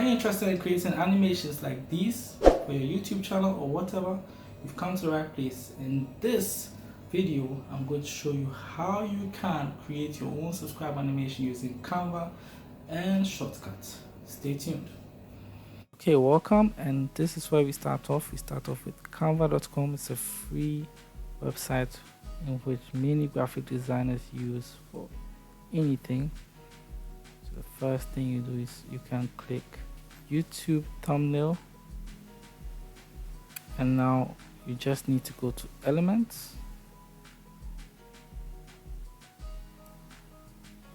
you interested in creating animations like these for your YouTube channel or whatever, you've come to the right place. In this video, I'm going to show you how you can create your own subscribe animation using Canva and Shotcut. Stay tuned. Okay, welcome, and this is where we start off. We start off with canva.com. It's a free website in which many graphic designers use for anything. So the first thing you do is you can click YouTube thumbnail, and now you just need to go to elements,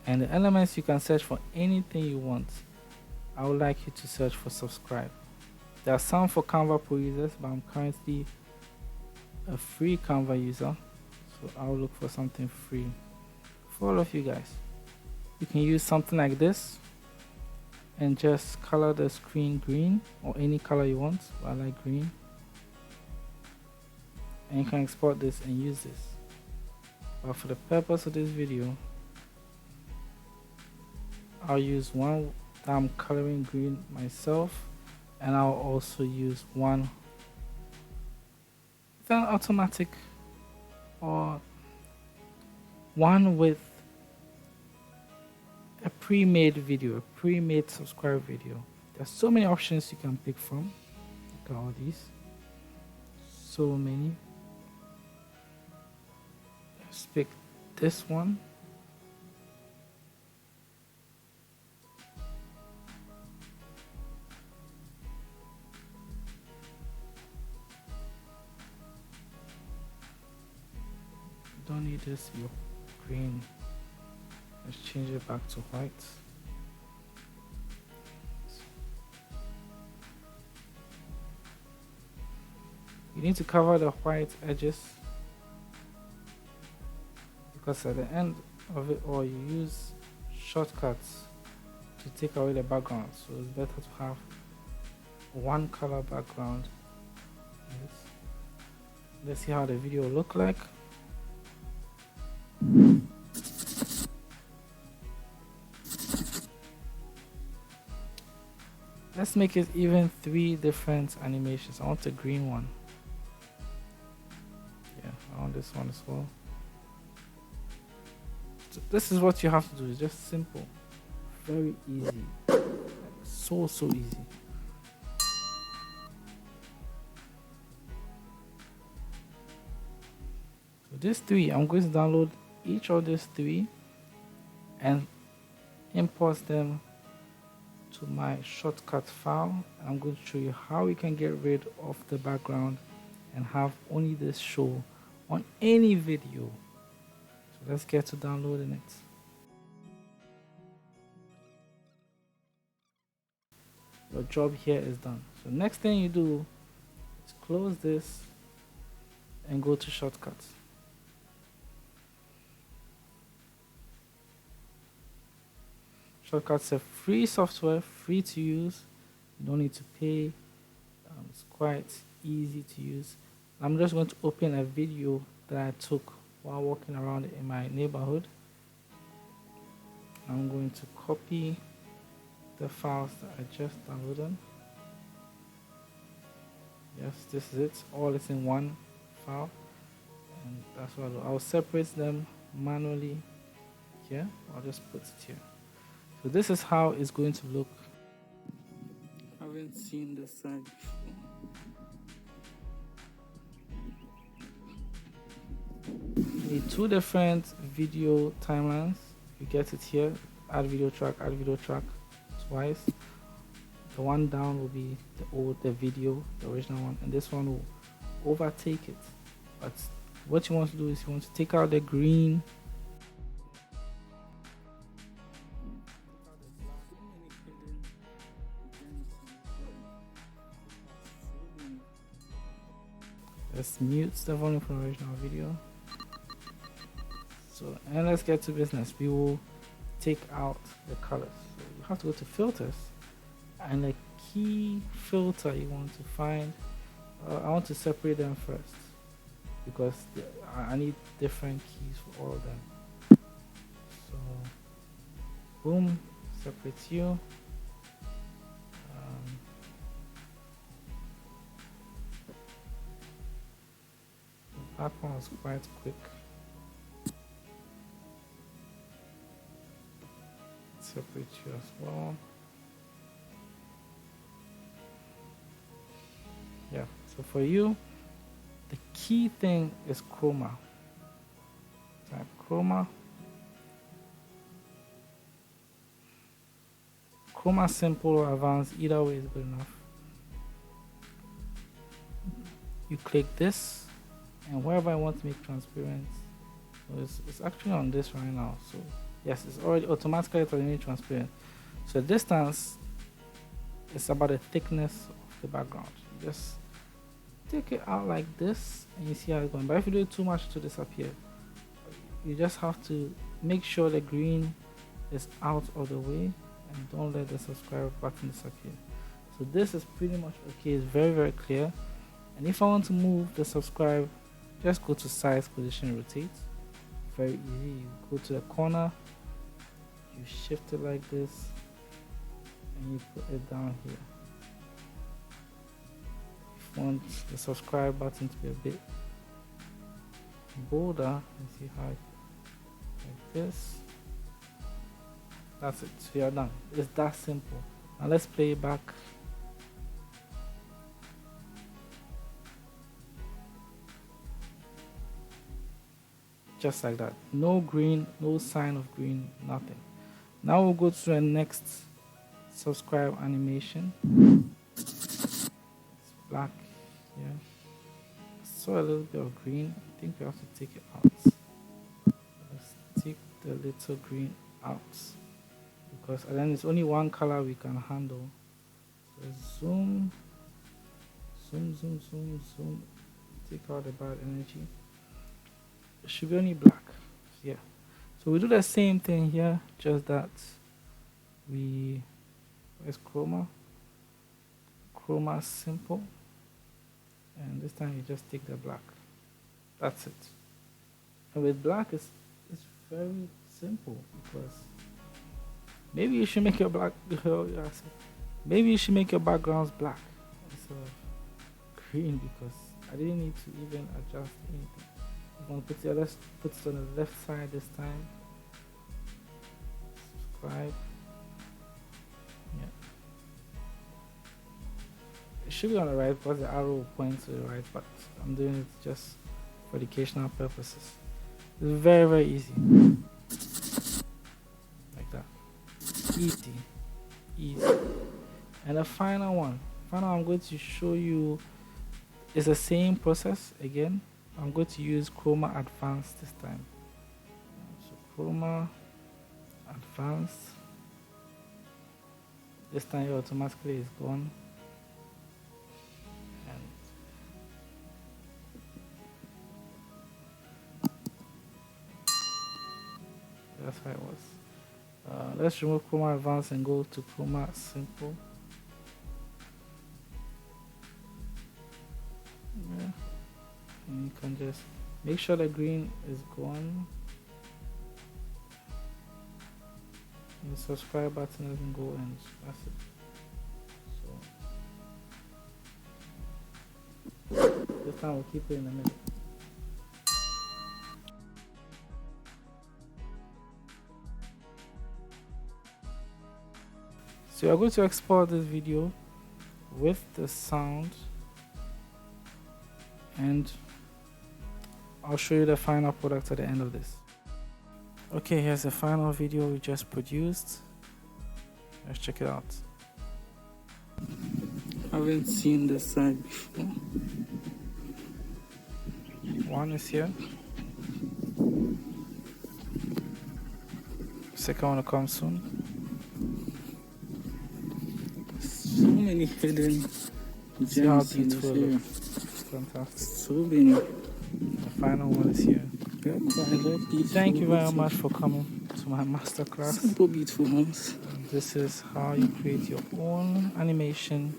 and the elements you can search for anything you want. I would like you to search for subscribe. There are some for Canva Pro users, but I'm currently a free Canva user, so I'll look for something free for all of you guys. You can use something like this and just color the screen green or any color you want. I like green, and you can export this and use this. But for the purpose of this video, I'll use one that I'm coloring green myself, and I'll also use one with an automatic or one with a pre-made video, a pre-made subscribe video. There's so many options you can pick from. Look at all these, so many. Let's pick this one. Don't need this your green. Let's change it back to white. You need to cover the white edges, because at the end of it all you use shortcuts to take away the background, so it's better to have one color background. Let's see how the video will look like. Let's make it even 3 different animations. I want a green one. Yeah, I want this one as well. So this is what you have to do. It's just simple, very easy, like so easy. So these 3, I'm going to download each of these 3 and import them to my Shotcut file. I'm going to show you how we can get rid of the background and have only this show on any video. So let's get to downloading it. Your job here is done. So next thing you do is close this and go to Shotcut. Shotcut's a free software, free to use. You don't need to pay. It's quite easy to use. I'm just going to open a video that I took while walking around in my neighborhood. I'm going to copy the files that I just downloaded. Yes, this is it. All is in one file, and that's what I'll do. I'll separate them manually here. I'll just put it here. So this is how it's going to look. I haven't seen this side before. You need 2 different video timelines. You get it here. Add video track twice. The one down will be the video, the original one, and this one will overtake it. But what you want to do is you want to take out the green. Let's mute the volume from the original video. So, and let's get to business. We will take out the colors. So you have to go to filters, and the key filter you want to find, I want to separate them first, because I need different keys for all of them. So boom, separates you. That one was quite quick. Separate you as well. Yeah, so for you, the key thing is chroma. Type chroma. Chroma simple or advanced, either way is good enough. You click this, and wherever I want to make transparent, so it's actually on this right now. So yes, it's already automatically made transparent. So the distance is about the thickness of the background. You just take it out like this, and you see how it's going. But if you do it too much to disappear, you just have to make sure the green is out of the way, and don't let the subscribe button disappear. So this is pretty much okay. It's very, very clear. And if I want to move the subscribe, just go to size, position, rotate. Very easy. You go to the corner, you shift it like this, and you put it down here. If you want the subscribe button to be a bit bolder, you see how like this. That's it. So you're done. It's that simple. Now let's play it back. Just like that. No green, no sign of green, nothing. Now we'll go to the next subscribe animation. It's black here. I saw a little bit of green. I think we have to take it out. Let's take the little green out, because then it's only one color we can handle. So zoom, zoom, zoom, zoom, zoom. Take out the bad energy. It should be only black. Yeah. So we do the same thing here, just that where's chroma? Chroma simple. And this time you just take the black. That's it. And with black it's very simple, because maybe you should make your maybe you should make your backgrounds black instead of green, because I didn't need to even adjust anything. I'm going to put it, let's put it on the left side this time. Subscribe. Yeah. It should be on the right because the arrow points to the right, but I'm doing it just for educational purposes. It's very, very easy. Like that. Easy. Easy. And the final one. I'm going to show you is the same process again. I'm going to use Chroma Advanced this time. So Chroma Advanced. This time it automatically is gone. And that's how it was. Let's remove Chroma Advanced and go to Chroma Simple. Yeah. And you can just make sure the green is gone. And the subscribe button doesn't go, and that's it. So this time we'll keep it in the middle. So you're going to export this video with the sound, and I'll show you the final product at the end of this. Okay, here's the final video we just produced. Let's check it out. I haven't seen this side before. One is here. Second one will come soon. So many hidden gems in this area. Fantastic. So many. The final one is here. Thank you very much for coming to my masterclass. Simple, beautiful homes. This is how you create your own animation